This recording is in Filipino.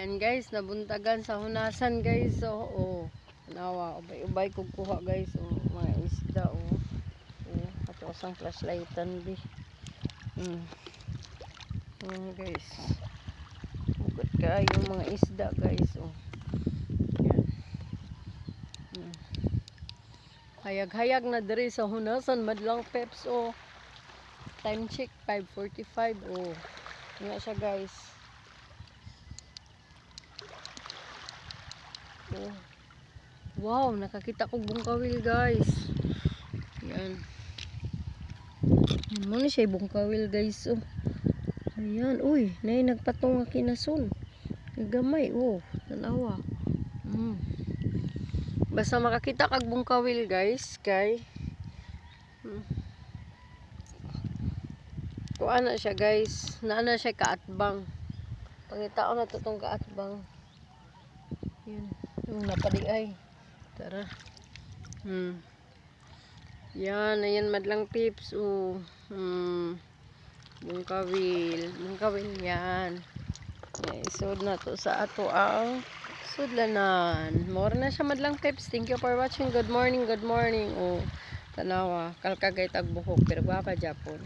Yan guys, nabuntagan sa hunasan guys. So, nawa, ubay-ubay kog kuha guys. Mga isda ato sang flashlightan di. Guys. Bukod kayo mga isda guys. Yan. Hayag-hayag na diri sa hunasan madlang peps time check 5:45 nga siya guys. Wow, nakakita ko bungkawil guys. Yan. Yan mo na siya bungkawil guys. Ayan, uy, nay nagpatong nga kinason. Gamay, tanawa. Basta makakita kag bungkawil guys, kay kuha na siya guys. Naana siya kaatbang. Pangitao na to tong kaatbang. Yan. Yung napadiay. Tara. Yan, ayan madlang pips. Bungkawil yan. Isod na to sa ato ang sudlanan. More na siya madlang pips. Thank you for watching. Good morning, good morning. Tanawa, kalkagay tagbuhok pero gwapa Japon.